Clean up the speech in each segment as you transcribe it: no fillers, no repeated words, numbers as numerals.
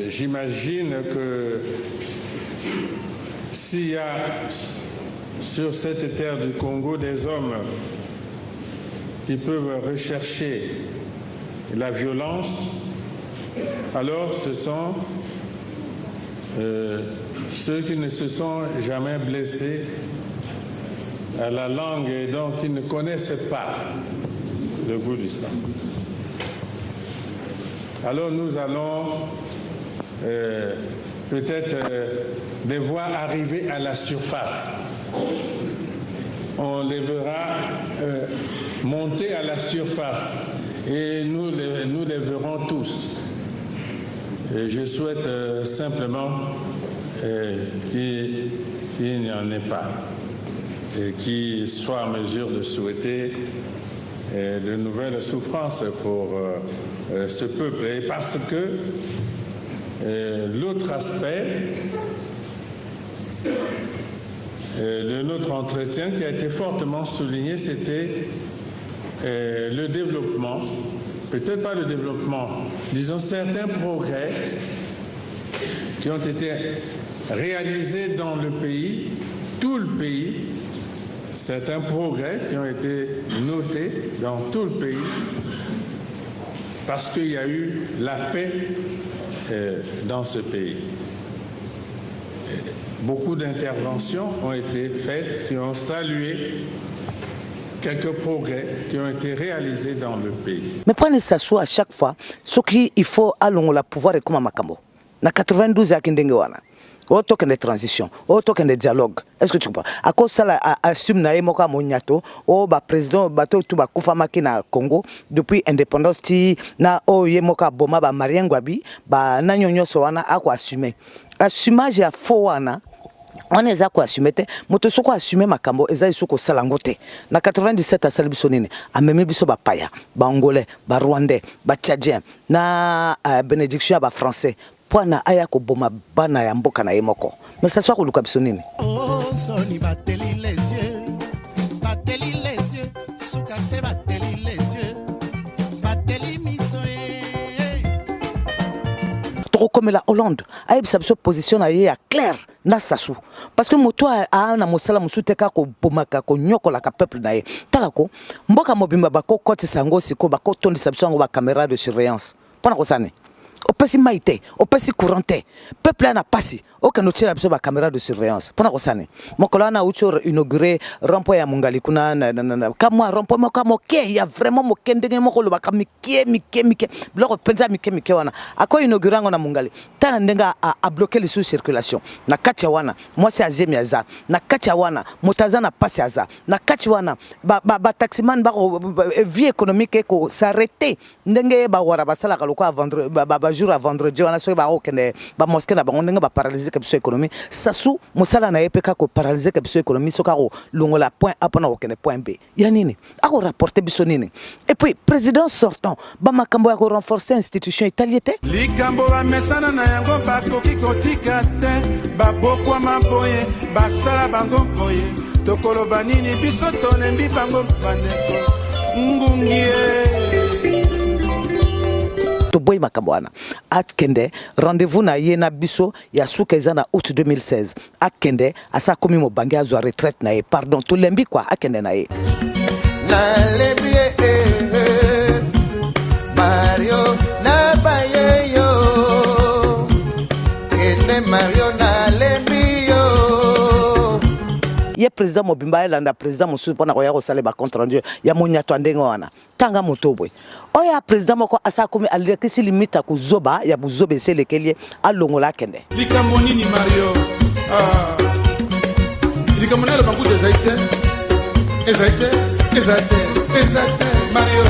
j'imagine que s'il y a sur cette terre du Congo des hommes qui peuvent rechercher la violence, alors ce sont ceux qui ne se sont jamais blessés à la langue et donc qui ne connaissent pas le goût du sang. Alors nous allons peut-être les voir arriver à la surface. On les verra monter à la surface et nous les verrons tous. Et je souhaite simplement qu'il n'y en ait pas et qu'il soit en mesure de souhaiter de nouvelles souffrances pour ce peuple. Et parce que l'autre aspect de notre entretien qui a été fortement souligné, c'était le développement, peut-être pas le développement, disons certains progrès qui ont été réalisés dans le pays, tout le pays, certains progrès qui ont été notés dans tout le pays, parce qu'il y a eu la paix dans ce pays. Beaucoup d'interventions ont été faites qui ont salué quelques progrès qui ont été réalisés dans le pays. Mais prenez ça à chaque fois, ce qu'il faut allons la pouvoir et comme Makambo. Na 92 à Kindengewana. Au token de transition, au token de dialogue. Est-ce que tu comprends? À cause ça assume na emoka monyato, au président bateau tout ba kufamaki na Congo depuis indépendance ti na o yemoka boma ba Marien Ngwabi ba na nyonyo so wana ako assumer. Assumage ya fo wana on est à quoi assumer te moto soko assumer makambo eza isoko salangote na 97 à salibiso nini amemi biso ba paya ba angolais ba rwandais ba tchadien na bénédiction ba français Poana aya ko boma bana ya mboka na yemoko. Mais ça soit ko luka biso nini? Oh soni bateli les yeux, suka se bateli les yeux, bateli misoe. Toko comme la Hollande, aye bisa biso position na ye ya clair na sasu. Parce que moto a na mosala musuteka ko bomaka ko nyokola ka peuple na ye. Talako mboka mobimba bako koti sango siko bako tondi biso ngo ba caméra de surveillance. Pona ko sane. Opesi maïté, opesi couranté. Peuple n'a pas si. Aucun outil n'a besoin de caméra de surveillance. Pour nous saner. Mon collègue a inauguré rond-point à Mungali kuna comme moi rond-point moi comme ok il y a vraiment mon kendenge mon kolo ba mike. Bloc penza mike wana. À quoi inauguré on a Mungali. Tana ndenga a bloqué les sous-circulation. Na katia wana. Moi c'est azemi aza. Na katia wana. Motaza na passe aza. Na katia wana. Ba taximan ba vie économique eko s'arrêter. Ndenge ba wara ba sala kaloko à vendredi ba jour à vendredi wana so ba okende ba mosquée na ba ndenge ba paralyser que économie sasu mosala na epeka ko paralyser que économie soka ko longola point A na okende point B ya nini ako rapporter biso nini et puis président sortant ba makambo ya ko renforcer institution italienne likambo ba mesana na yango ba koki kotika te ba bokwa maboye ba sala bango boye tokoloba nini biso tonembi bango baneko ngungie to boy makambwana atkende rendez-vous na yena biso ya souka na août 2016 akende asa komi mo bangi azwa retraite na ye pardon to lembi kwa akende na ye na lembi Mario na bayeyo ene Mario na lembi yo ye président mobimba elanda président mosu pona ko ya ko sale ba compte rendu ya monyato ndenge wana tanga motobwe oya président moko asa komi alekisi limita ku zoba ya buzobe se lekelie alongola kende likambo nini Mario likambo na bangu de ezaite Mario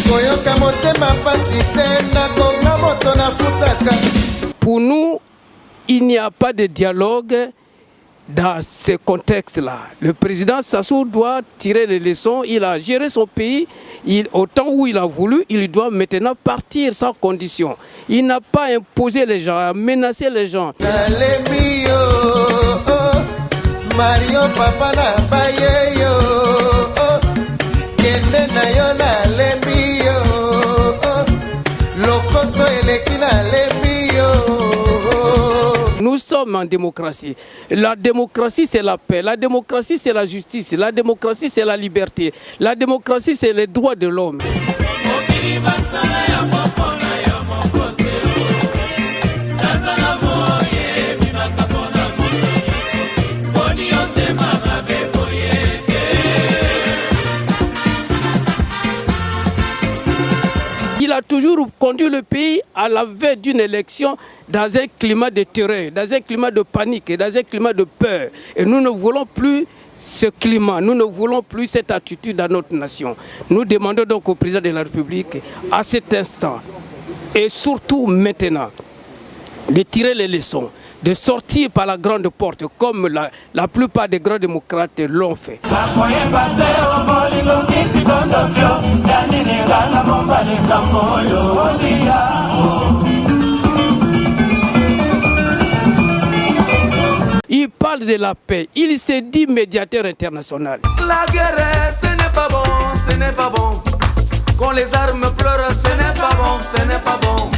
koyoka motema pasi te na konga moto na futaka. Pour nous il n'y a pas de dialogue. Dans ce contexte-là, le président Sassou doit tirer les leçons. Il a géré son pays au temps où il a voulu. Il doit maintenant partir sans condition. Il n'a pas imposé les gens, menacé les gens. Mario papa na bayeyo kende na yo na lembi yo Nous sommes en démocratie. La démocratie, c'est la paix. La démocratie, c'est la justice. La démocratie, c'est la liberté. La démocratie, c'est les droits de l'homme. Il a toujours conduit le pays à la veille d'une élection dans un climat de terreur, dans un climat de panique et dans un climat de peur. Et nous ne voulons plus ce climat, nous ne voulons plus cette attitude dans notre nation. Nous demandons donc au président de la République, à cet instant, et surtout maintenant, de tirer les leçons, de sortir par la grande porte comme la plupart des grands démocrates l'ont fait. Il parle de la paix, il s'est dit médiateur international. La guerre, ce n'est pas bon, ce n'est pas bon. Quand les armes pleurent, ce n'est pas bon, ce n'est pas bon.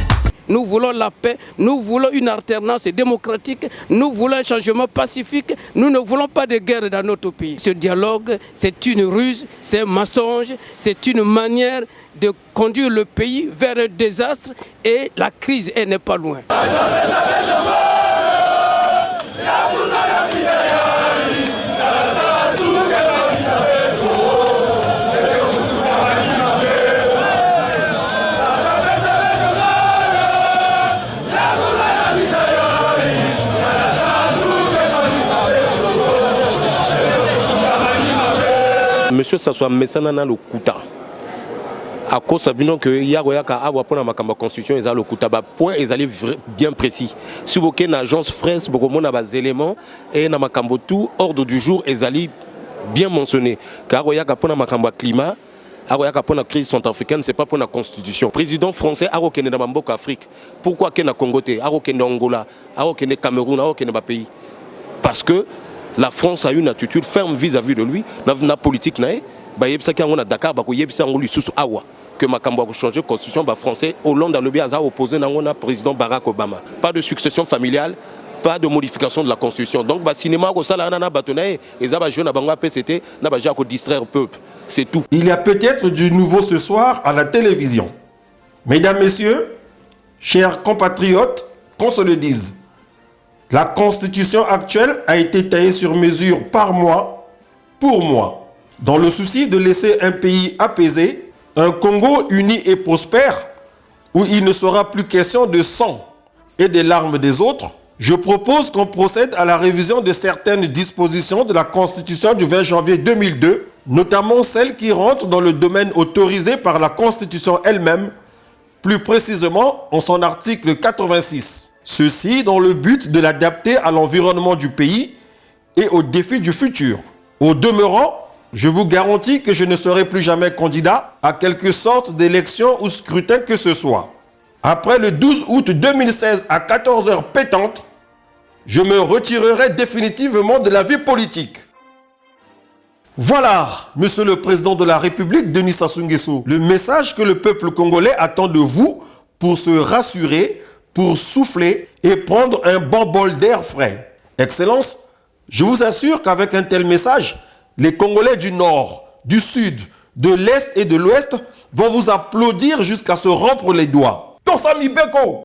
Nous voulons la paix, nous voulons une alternance démocratique, nous voulons un changement pacifique, nous ne voulons pas de guerre dans notre pays. Ce dialogue, c'est une ruse, c'est un mensonge, c'est une manière de conduire le pays vers un désastre et la crise, elle n'est pas loin. Monsieur Sassou Messana na lokuta. À cause sabino que yagoyaka awa pona makamba constitution ezali lokuta ba point ezali bien précis. Si vous avez une agence fraise beaucoup mona bas éléments et na makambo tout ordre du jour ezali bien mentionné. Car yagoyaka pona makamba climat, yagoyaka pona crise centrafricaine, c'est pas pour la constitution. Président français a reconnu dans Mamboka Afrique. Pourquoi qu'il na Congo té, a reconnu Angola, a reconnu Cameroun, a reconnu ba pays? Parce que la France a une attitude ferme vis-à-vis de lui. La politique nae, bah yebsa ki on a Dakar, bah yebsa on lui sous awa que Makambo a changé constitution bah français. Hollande a le bien opposé na on a président Barack Obama. Pas de succession familiale, pas de modification de la constitution. Donc bah cinéma ko sala na batonae et ça bah jeune bango PCT na bah jako distraire le peuple. C'est tout. Il y a peut-être du nouveau ce soir à la télévision. Mesdames, messieurs, chers compatriotes, qu'on se le dise. La constitution actuelle a été taillée sur mesure par moi, pour moi, dans le souci de laisser un pays apaisé, un Congo uni et prospère, où il ne sera plus question de sang et des larmes des autres. Je propose qu'on procède à la révision de certaines dispositions de la Constitution du 20 janvier 2002, notamment celles qui rentrent dans le domaine autorisé par la Constitution elle-même, plus précisément en son article 86. Ceci dans le but de l'adapter à l'environnement du pays et aux défis du futur. Au demeurant, je vous garantis que je ne serai plus jamais candidat à quelque sorte d'élection ou scrutin que ce soit. Après le 12 août 2016 à 14h pétantes, je me retirerai définitivement de la vie politique. Voilà, Monsieur le Président de la République, Denis Sassou Nguesso, le message que le peuple congolais attend de vous pour se rassurer, pour souffler et prendre un bon bol d'air frais. Excellence, je vous assure qu'avec un tel message, les Congolais du Nord, du Sud, de l'Est et de l'Ouest vont vous applaudir jusqu'à se rompre les doigts. Tosami Beko!